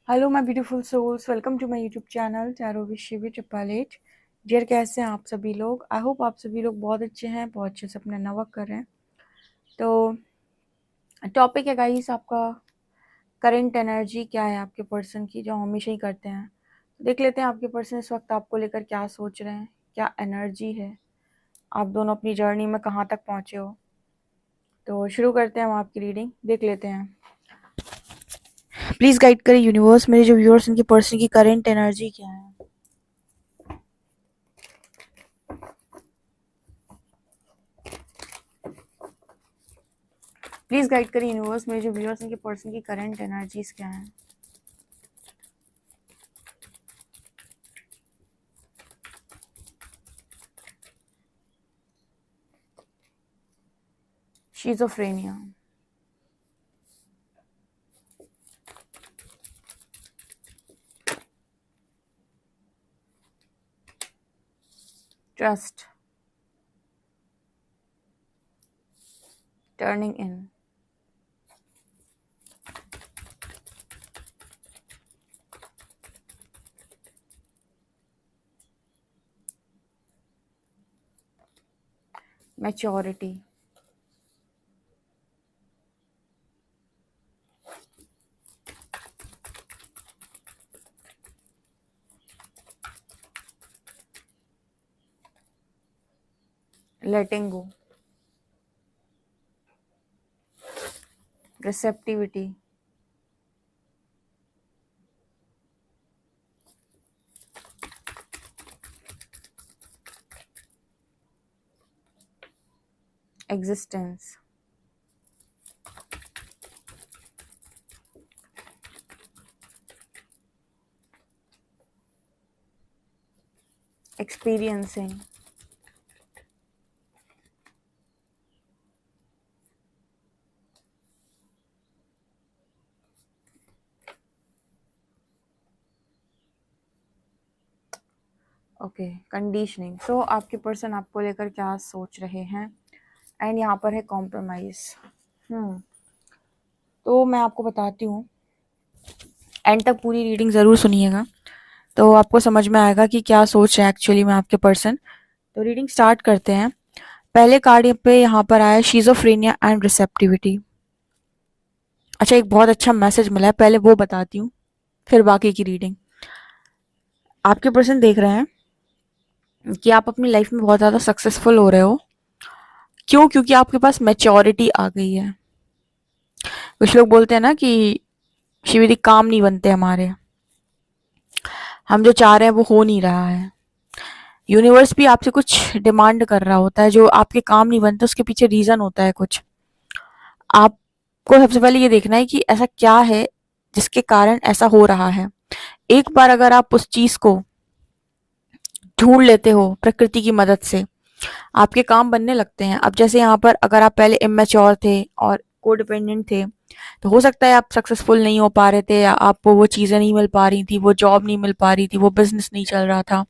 Hello my beautiful souls, welcome to my YouTube channel tarot with Shivi triple eight. डियर, कैसे हैं आप सभी लोग? आई होप आप सभी लोग बहुत अच्छे हैं, बहुत अच्छे से अपना वर्क कर रहे हैं। तो टॉपिक है गाइस आपका, करंट एनर्जी क्या है आपके पर्सन की, जो हमेशा ही करते हैं। देख लेते हैं आपके पर्सन इस वक्त आपको लेकर क्या सोच रहे हैं, क्या एनर्जी है, आप दोनों अपनी जर्नी में कहाँ तक पहुँचे हो। तो शुरू करते हैं हम आपकी रीडिंग, देख लेते हैं। प्लीज़ गाइड करें यूनिवर्स, मेरे जो व्यूअर्स उनके पर्सन की करंट एनर्जी क्या है। प्लीज गाइड करें यूनिवर्स, मेरे जो व्यूअर्स हैं कि पर्सन की करंट एनर्जीज क्या हैं। Schizophrenia, trust, turning in, maturity, letting go, receptivity, existence, experiencing, okay, conditioning. So आपके पर्सन आपको लेकर क्या सोच रहे हैं, एंड यहाँ पर है कॉम्प्रोमाइज। तो मैं आपको बताती हूँ, एंड तक पूरी रीडिंग ज़रूर सुनिएगा तो आपको समझ में आएगा कि क्या सोच रहे हैं एक्चुअली में आपके पर्सन। तो रीडिंग स्टार्ट करते हैं। पहले कार्ड पे यहाँ पर आया शिज़ोफ्रेनिया एंड रिसेप्टिविटी। अच्छा, एक बहुत अच्छा मैसेज मिला है, पहले वो बताती हूँ फिर बाकी की रीडिंग। आपके पर्सन देख रहे हैं कि आप अपनी लाइफ में बहुत ज़्यादा सक्सेसफुल हो रहे हो। क्यों? क्योंकि आपके पास मैच्योरिटी आ गई है। कुछ लोग बोलते हैं ना कि शिविरी काम नहीं बनते हमारे, हम जो चाह रहे हैं वो हो नहीं रहा है। यूनिवर्स भी आपसे कुछ डिमांड कर रहा होता है, जो आपके काम नहीं बनते उसके पीछे रीज़न होता है कुछ। आपको सबसे पहले ये देखना है कि ऐसा क्या है जिसके कारण ऐसा हो रहा है। एक बार अगर आप उस चीज़ को ढूंढ लेते हो प्रकृति की मदद से, आपके काम बनने लगते हैं। अब जैसे यहाँ पर अगर आप पहले इमेच्योर थे और कोडिपेंडेंट थे, तो हो सकता है आप सक्सेसफुल नहीं हो पा रहे थे, या आपको वो चीज़ें नहीं मिल पा रही थी, वो जॉब नहीं मिल पा रही थी, वो बिजनेस नहीं चल रहा था।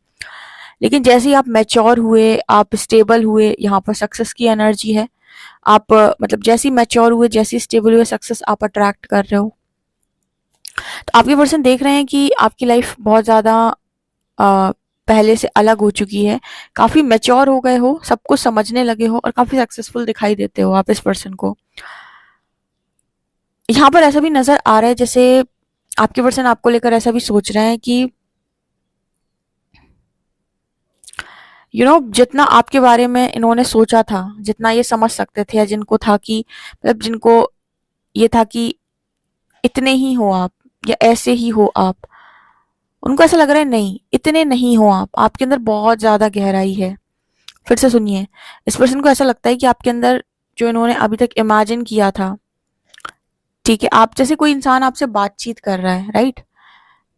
लेकिन जैसे ही आप मैच्योर हुए, आप स्टेबल हुए, यहाँ पर सक्सेस की एनर्जी है। आप मतलब जैसे ही मैच्योर हुए, जैसे ही स्टेबल हुए, सक्सेस आप अट्रैक्ट कर रहे हो। तो आपके पर्सन देख रहे हैं कि आपकी लाइफ बहुत ज़्यादा पहले से अलग हो चुकी है। काफ़ी मैच्योर हो गए हो, सब कुछ समझने लगे हो और काफ़ी सक्सेसफुल दिखाई देते हो आप इस पर्सन को। यहाँ पर ऐसा भी नज़र आ रहा है जैसे आपके पर्सन आपको लेकर ऐसा भी सोच रहे हैं कि जितना आपके बारे में इन्होंने सोचा था, जितना ये समझ सकते थे, या जिनको था कि मतलब जिनको ये था कि इतने ही हो आप या ऐसे ही हो आप, उनको ऐसा लग रहा है नहीं, इतने नहीं हो आप, आपके अंदर बहुत ज़्यादा गहराई है। फिर से सुनिए, इस पर्सन को ऐसा लगता है कि आपके अंदर जो इन्होंने अभी तक इमेजिन किया था, ठीक है, आप जैसे कोई इंसान आपसे बातचीत कर रहा है, राइट?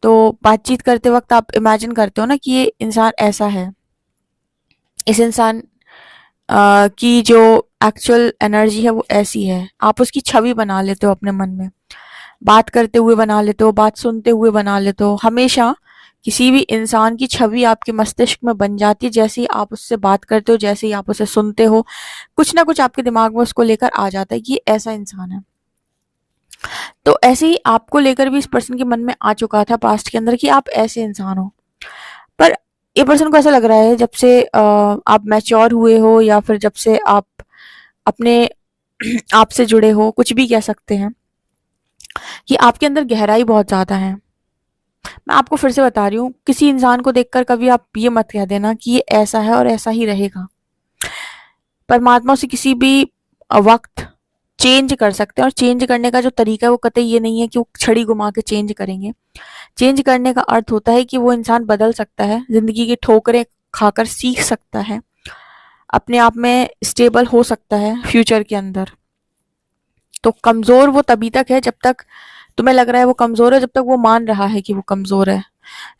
तो बातचीत करते वक्त आप इमेजिन करते हो ना कि ये इंसान ऐसा है, इस इंसान की जो एक्चुअल एनर्जी है वो ऐसी है। आप उसकी छवि बना लेते हो अपने मन में, बात करते हुए बना लेते हो, बात सुनते हुए बना लेते हो। हमेशा किसी भी इंसान की छवि आपके मस्तिष्क में बन जाती है जैसे ही आप उससे बात करते हो, जैसे ही आप उसे सुनते हो, कुछ ना कुछ आपके दिमाग में उसको लेकर आ जाता है कि ये ऐसा इंसान है। तो ऐसे ही आपको लेकर भी इस पर्सन के मन में आ चुका था पास्ट के अंदर कि आप ऐसे इंसान हो। पर ये पर्सन को ऐसा लग रहा है जब से आप मैच्योर हुए हो या फिर जब से आप अपने आप से जुड़े हो, कुछ भी कह सकते हैं, कि आपके अंदर गहराई बहुत ज़्यादा है। मैं आपको फिर से बता रही हूँ, किसी इंसान को देखकर कभी आप ये मत कह देना कि ये ऐसा है और ऐसा ही रहेगा। परमात्मा से किसी भी वक्त चेंज कर सकते हैं, और चेंज करने का जो तरीका है वो कतई ये नहीं है कि वो छड़ी घुमा के चेंज करेंगे। चेंज करने का अर्थ होता है कि वो इंसान बदल सकता है, ज़िंदगी की ठोकरें खाकर सीख सकता है, अपने आप में स्टेबल हो सकता है फ्यूचर के अंदर। तो कमज़ोर वो तभी तक है जब तक तुम्हें लग रहा है वो कमज़ोर है, जब तक वो मान रहा है कि वो कमज़ोर है,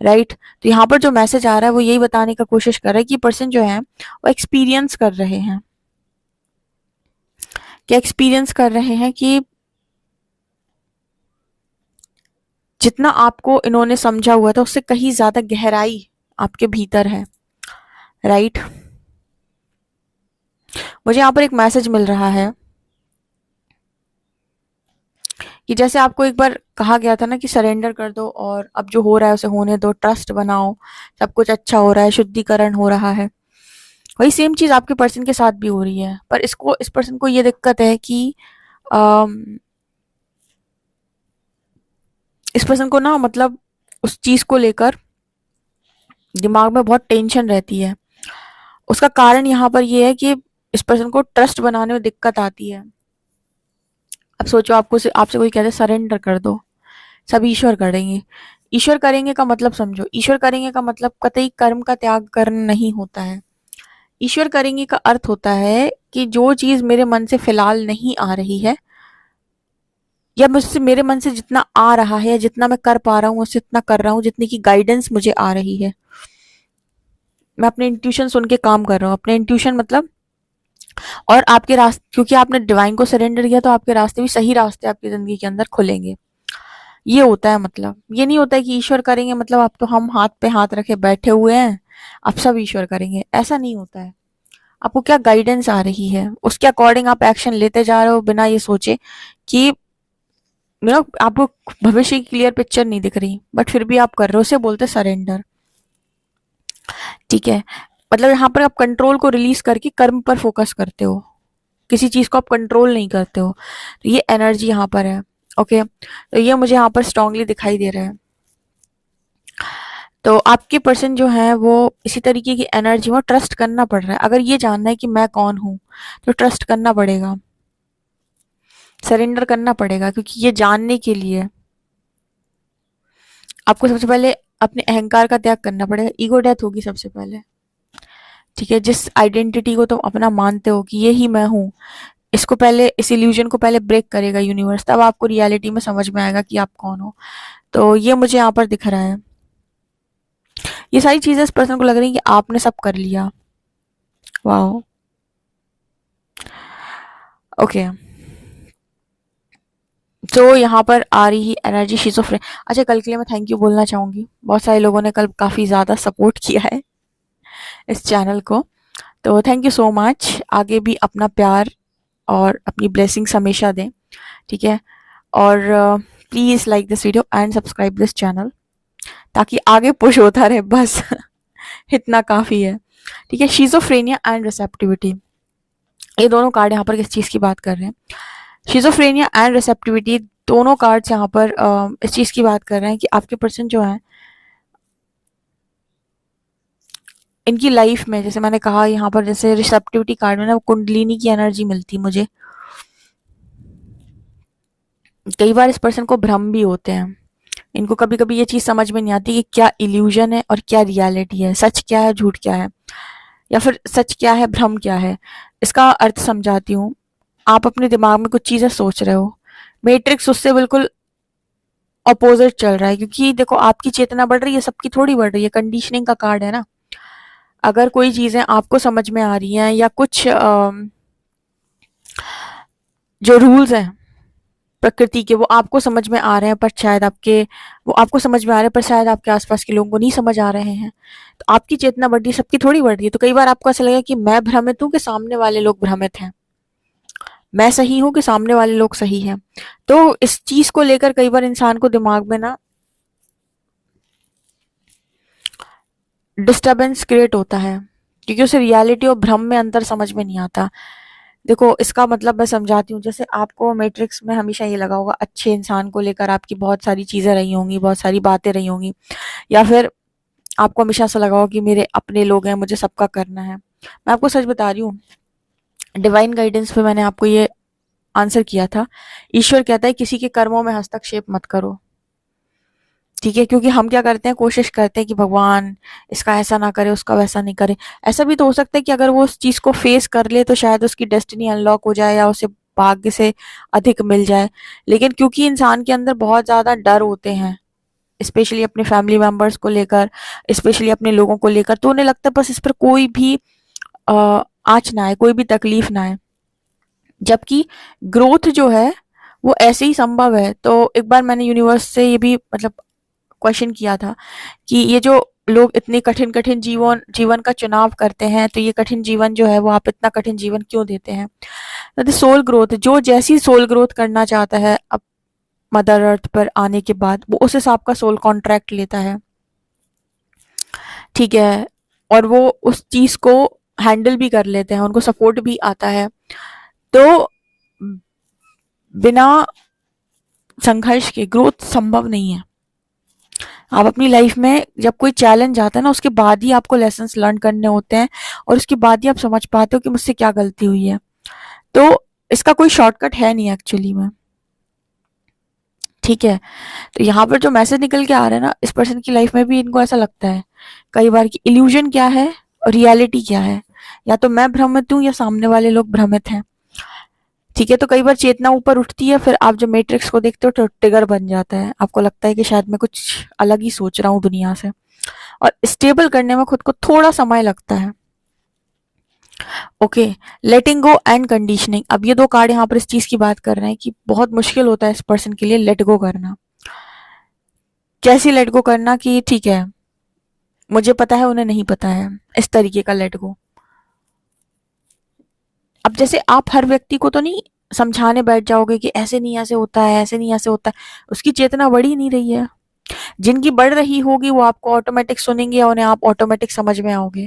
राइट? तो यहाँ पर जो मैसेज आ रहा है वो यही बताने का कोशिश कर रहा है कि पर्सन जो है वो एक्सपीरियंस कर रहे हैं। क्या एक्सपीरियंस कर रहे हैं कि जितना आपको इन्होंने समझा हुआ था उससे कहीं ज़्यादा गहराई आपके भीतर है, राइट? मुझे यहाँ पर एक मैसेज मिल रहा है कि जैसे आपको एक बार कहा गया था ना कि सरेंडर कर दो और अब जो हो रहा है उसे होने दो, ट्रस्ट बनाओ, सब कुछ अच्छा हो रहा है, शुद्धिकरण हो रहा है। वही सेम चीज़ आपके पर्सन के साथ भी हो रही है, पर इस पर्सन को ये दिक्कत है कि अम, इस पर्सन को ना मतलब उस चीज़ को लेकर दिमाग में बहुत टेंशन रहती है। उसका कारण यहाँ पर ये है कि इस पर्सन को ट्रस्ट बनाने में दिक्कत आती है। अब सोचो आपसे कोई कहते सरेंडर कर दो, सब ईश्वर करेंगे। ईश्वर करेंगे का मतलब समझो, ईश्वर करेंगे का मतलब कतई कर्म का त्याग करना नहीं होता है। ईश्वर करेंगे का अर्थ होता है कि जो चीज़ मेरे मन से फिलहाल नहीं आ रही है, या मुझसे मेरे मन से जितना आ रहा है, जितना मैं कर पा रहा हूँ उससे इतना कर रहा हूँ, जितनी की गाइडेंस मुझे आ रही है, मैं अपने इंट्यूशन सुन के काम कर रहा हूँ। अपने इंट्यूशन मतलब, और आपके रास्ते, क्योंकि आपने डिवाइन को सरेंडर किया तो आपके रास्ते भी सही रास्ते आपकी ज़िंदगी के अंदर खुलेंगे। ये होता है मतलब, ये नहीं होता है कि ईश्वर करेंगे मतलब आप तो हम हाथ पे हाथ रखे बैठे हुए हैं, आप सब ईश्वर करेंगे, ऐसा नहीं होता है। आपको क्या गाइडेंस आ रही है उसके अकॉर्डिंग आप एक्शन लेते जा रहे हो, बिना ये सोचे कि आपको भविष्य की क्लियर पिक्चर नहीं दिख रही, बट फिर भी आप कर रहे हो, उसे बोलते सरेंडर। ठीक है, मतलब यहाँ पर आप कंट्रोल को रिलीज करके कर्म पर फोकस करते हो, किसी चीज को आप कंट्रोल नहीं करते हो। तो ये एनर्जी यहाँ पर है। ओके, तो ये मुझे यहाँ पर स्ट्रांगली दिखाई दे रहा है। तो आपके पर्सन जो है वो इसी तरीके की एनर्जी में ट्रस्ट करना पड़ रहा है। अगर ये जानना है कि मैं कौन हूँ तो ट्रस्ट करना पड़ेगा, सरेंडर करना पड़ेगा, क्योंकि ये जानने के लिए आपको सबसे पहले अपने अहंकार का त्याग करना पड़ेगा। ईगो डेथ होगी सबसे पहले। ठीक है, जिस आइडेंटिटी को तुम अपना मानते हो कि ये ही मैं हूँ, इसको पहले, इस इल्यूजन को पहले ब्रेक करेगा यूनिवर्स, तब आपको रियलिटी में समझ में आएगा कि आप कौन हो। तो ये मुझे यहाँ पर दिख रहा है। ये सारी चीजें इस पर्सन को लग रही है कि आपने सब कर लिया। वाह, ओके। तो यहाँ पर आ रही है एनर्जी शिज़ोफ्रेन। अच्छा, कल के लिए मैं थैंक यू बोलना चाहूँगी। बहुत सारे लोगों ने कल काफ़ी ज़्यादा सपोर्ट किया है इस चैनल को, तो थैंक यू सो मच। आगे भी अपना प्यार और अपनी ब्लेसिंग्स हमेशा दें, ठीक है? और please like this video and subscribe this channel, ताकि आगे पुश होता रहे, बस इतना काफ़ी है, ठीक है? शिज़ोफ्रेनिया एंड रिसेप्टिविटी, ये दोनों कार्ड यहाँ पर किस चीज़ की बात कर रहे हैं? शिज़ोफ्रेनिया एंड रिसेप्टिविटी दोनों कार्ड्स यहाँ पर इस चीज़ की बात कर रहे हैं कि आपके पर्सन जो है, इनकी लाइफ में, जैसे मैंने कहा यहाँ पर, जैसे रिसेप्टिविटी कार्ड में ना कुंडलिनी की एनर्जी मिलती मुझे। कई बार इस पर्सन को भ्रम भी होते हैं, इनको कभी कभी ये चीज़ समझ में नहीं आती कि क्या इल्यूजन है और क्या रियलिटी है, सच क्या है झूठ क्या है, या फिर सच क्या है भ्रम क्या है। इसका अर्थ समझाती हूँ। आप अपने दिमाग में कुछ चीज़ें सोच रहे हो, मैट्रिक्स उससे बिल्कुल अपोजिट चल रहा है, क्योंकि देखो आपकी चेतना बढ़ रही है, सबकी थोड़ी बढ़ रही है, कंडीशनिंग का कार्ड है ना। अगर कोई चीज़ें आपको समझ में आ रही हैं, या कुछ जो रूल्स हैं प्रकृति के, वो आपको समझ में आ रहे हैं, पर शायद आपके, वो आपको समझ में आ रहे हैं पर शायद आपके आसपास के लोगों को नहीं समझ आ रहे हैं, तो आपकी चेतना बढ़ रही है, सबकी थोड़ी बढ़ रही है। तो कई बार आपको ऐसा लगेगा कि मैं भ्रमित हूँ कि सामने वाले लोग भ्रमित हैं, मैं सही हूँ कि सामने वाले लोग सही हैं। तो इस चीज को लेकर कई बार इंसान को दिमाग में ना डिस्टरबेंस क्रिएट होता है, क्योंकि उसे रियलिटी और भ्रम में अंतर समझ में नहीं आता। देखो, इसका मतलब मैं समझाती हूँ। जैसे आपको मैट्रिक्स में हमेशा ये लगा होगा, अच्छे इंसान को लेकर आपकी बहुत सारी चीजें रही होंगी, बहुत सारी बातें रही होंगी, या फिर आपको हमेशा ऐसा लगा होगा कि मेरे अपने लोग हैं, मुझे सबका करना है। मैं आपको सच बता रही हूँ, डिवाइन गाइडेंस पे मैंने आपको ये आंसर किया था। ईश्वर कहता है किसी के कर्मों में हस्तक्षेप मत करो, ठीक है? क्योंकि हम क्या करते हैं, कोशिश करते हैं कि भगवान इसका ऐसा ना करे, उसका वैसा नहीं करे। ऐसा भी तो हो सकता है कि अगर वो उस चीज को फेस कर ले तो शायद उसकी डेस्टिनी अनलॉक हो जाए या उसे भाग्य से अधिक मिल जाए। लेकिन क्योंकि इंसान के अंदर बहुत ज्यादा डर होते हैं, स्पेशली अपने फैमिली मेंबर्स को लेकर, स्पेशली अपने लोगों को लेकर, तो उन्हें लगता है बस इस पर कोई भी आँच ना आए, कोई भी तकलीफ ना आए। जबकि ग्रोथ जो है वो ऐसे ही संभव है। तो एक बार मैंने यूनिवर्स से ये भी मतलब क्वेश्चन किया था कि ये जो लोग इतने कठिन कठिन जीवन जीवन का चुनाव करते हैं, तो ये कठिन जीवन जो है वो आप इतना कठिन जीवन क्यों देते हैं? तो सोल ग्रोथ, जो जैसी सोल ग्रोथ करना चाहता है अब मदर अर्थ पर आने के बाद, वो उस हिसाब का सोल कॉन्ट्रैक्ट लेता है, ठीक है? और वो उस चीज को हैंडल भी कर लेते हैं, उनको सपोर्ट भी आता है। तो बिना संघर्ष के ग्रोथ संभव नहीं है। आप अपनी लाइफ में जब कोई चैलेंज आता है ना, उसके बाद ही आपको लेसन्स लर्न करने होते हैं, और उसके बाद ही आप समझ पाते हो कि मुझसे क्या गलती हुई है। तो इसका कोई शॉर्टकट है नहीं एक्चुअली में, ठीक है? तो यहाँ पर जो मैसेज निकल के आ रहा है ना, इस पर्सन की लाइफ में भी इनको ऐसा लगता है कई बार कि इल्यूजन क्या है और रियलिटी क्या है। या तो मैं भ्रमित हूँ या सामने वाले लोग भ्रमित हैं, ठीक है? तो कई बार चेतना ऊपर उठती है, फिर आप जब मैट्रिक्स को देखते हो तो ट्रिगर बन जाता है। आपको लगता है कि शायद मैं कुछ अलग ही सोच रहा हूँ दुनिया से, और स्टेबल करने में खुद को थोड़ा समय लगता है। Okay, letting go and conditioning. अब ये दो कार्ड यहाँ पर इस चीज की बात कर रहे हैं कि बहुत मुश्किल होता है इस पर्सन के लिए लेट गो करना। कैसी लेट गो करना कि ठीक है, मुझे पता है उन्हें नहीं पता है, इस तरीके का लेट गो। अब जैसे आप हर व्यक्ति को तो नहीं समझाने बैठ जाओगे कि ऐसे नहीं ऐसे होता है, ऐसे नहीं ऐसे होता है। उसकी चेतना बढ़ ही नहीं रही है। जिनकी बढ़ रही होगी वो आपको ऑटोमेटिक सुनेंगे और उन्हें आप ऑटोमेटिक समझ में आओगे,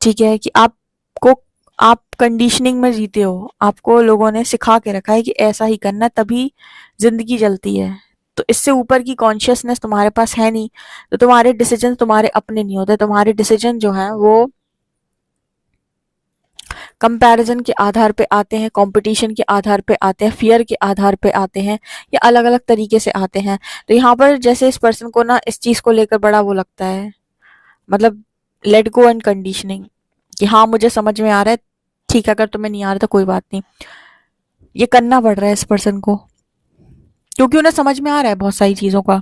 ठीक है? कि आपको, आप कंडीशनिंग में जीते हो, आपको लोगों ने सिखा के रखा है कि ऐसा ही करना है, तभी जिंदगी चलती है। तो इससे ऊपर की कॉन्शियसनेस तुम्हारे पास है नहीं, तो तुम्हारे डिसीजन तुम्हारे अपने नहीं होते। तुम्हारे डिसीजन जो है वो कंपैरिजन के आधार पे आते हैं, कंपटीशन के आधार पे आते हैं, फियर के आधार पे आते हैं, या अलग अलग तरीके से आते हैं। तो यहाँ पर जैसे इस पर्सन को ना इस चीज को लेकर बड़ा वो लगता है, मतलब लेट गो एंड कंडीशनिंग, कि हाँ मुझे समझ में आ रहा है, ठीक है, अगर तुम्हें नहीं आ रहा तो कोई बात नहीं। ये करना पड़ रहा है इस पर्सन को, क्योंकि उन्हें समझ में आ रहा है बहुत सारी चीजों का,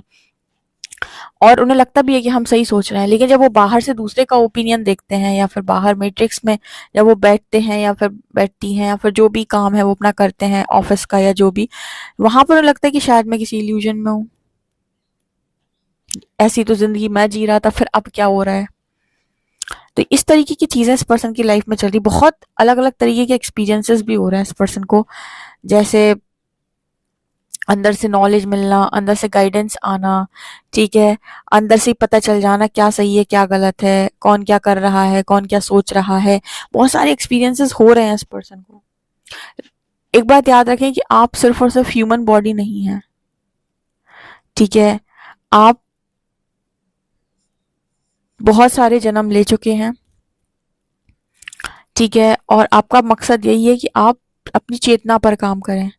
और उन्हें लगता भी है कि हम सही सोच रहे हैं। लेकिन जब वो बाहर से दूसरे का ओपिनियन देखते हैं, या फिर बाहर मैट्रिक्स में जब वो बैठते हैं या फिर बैठती हैं, या फिर जो भी काम है वो अपना करते हैं ऑफिस का या जो भी, वहां पर उन्हें लगता है कि शायद मैं किसी इल्यूजन में हूँ। ऐसी तो जिंदगी मैं जी रहा था, फिर अब क्या हो रहा है? तो इस तरीके की चीजें इस पर्सन की लाइफ में चल रही, बहुत अलग अलग तरीके के एक्सपीरियंसेस भी हो रहे हैं इस पर्सन को। जैसे अंदर से नॉलेज मिलना, अंदर से गाइडेंस आना, ठीक है? अंदर से ही पता चल जाना क्या सही है क्या गलत है, कौन क्या कर रहा है, कौन क्या सोच रहा है। बहुत सारे एक्सपीरियंसेस हो रहे हैं इस पर्सन को। एक बात याद रखें कि आप सिर्फ और सिर्फ ह्यूमन बॉडी नहीं है, ठीक है? आप बहुत सारे जन्म ले चुके हैं, ठीक है? और आपका मकसद यही है कि आप अपनी चेतना पर काम करें,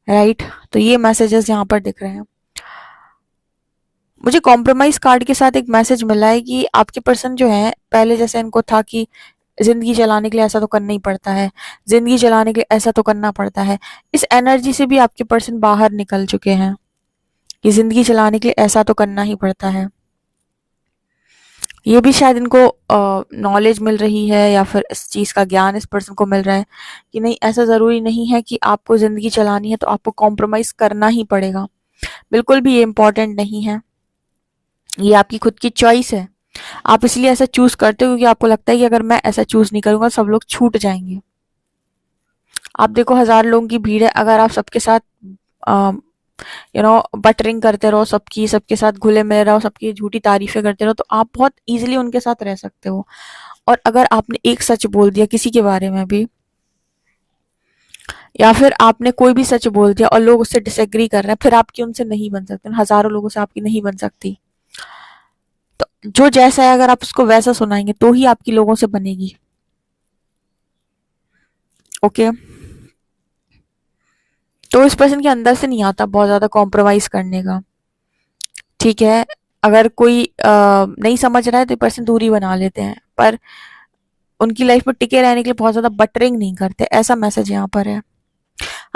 राइट? तो ये मैसेजेस यहाँ पर दिख रहे हैं। मुझे कॉम्प्रोमाइज कार्ड के साथ एक मैसेज मिला है कि आपके पर्सन जो है, पहले जैसे इनको था कि जिंदगी चलाने के लिए ऐसा तो करना ही पड़ता है, जिंदगी चलाने के लिए ऐसा तो करना पड़ता है। इस एनर्जी से भी आपके पर्सन बाहर निकल चुके हैं कि जिंदगी चलाने के लिए ऐसा तो करना ही पड़ता है। ये भी शायद इनको नॉलेज मिल रही है, या फिर इस चीज का ज्ञान इस पर्सन को मिल रहा है कि नहीं, ऐसा जरूरी नहीं है कि आपको जिंदगी चलानी है तो आपको कॉम्प्रोमाइज करना ही पड़ेगा। बिल्कुल भी ये इम्पोर्टेंट नहीं है, ये आपकी खुद की चॉइस है। आप इसलिए ऐसा चूज करते हो क्योंकि आपको लगता है कि अगर मैं ऐसा चूज नहीं करूंगा सब लोग छूट जाएंगे। आप देखो 1000 लोगों की भीड़ है, अगर आप सबके साथ बटरिंग करते रहो, सबके साथ घुले मिले रहो, सबकी झूठी तारीफें करते रहो, तो आप बहुत इजीली उनके साथ रह सकते हो। और अगर आपने एक सच बोल दिया किसी के बारे में भी, या फिर आपने कोई भी सच बोल दिया और लोग उससे डिसएग्री कर रहे हैं, फिर आपकी उनसे नहीं बन सकते, हजारों लोगों से आपकी नहीं बन सकती। तो जो जैसा है अगर आप उसको वैसा सुनाएंगे तो ही आपकी लोगों से बनेगी। ओके, तो इस पर्सन के अंदर से नहीं आता बहुत ज्यादा कॉम्प्रोमाइज करने का। ठीक है, अगर कोई नहीं समझ रहा है तो पर्सन दूरी बना लेते हैं, पर उनकी लाइफ में टिके रहने के लिए बहुत ज्यादा बटरिंग नहीं करते, ऐसा मैसेज यहाँ पर है।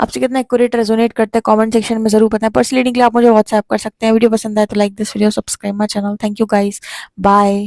आपसे कितना एक्यूरेट रेजोनेट करता है कमेंट सेक्शन में जरूर बताएं। पर्सनल रीडिंग के लिए आप मुझे व्हाट्सएप कर सकते हैं। वीडियो पसंद आए तो like this video, subscribe my channel. Thank you guys, bye.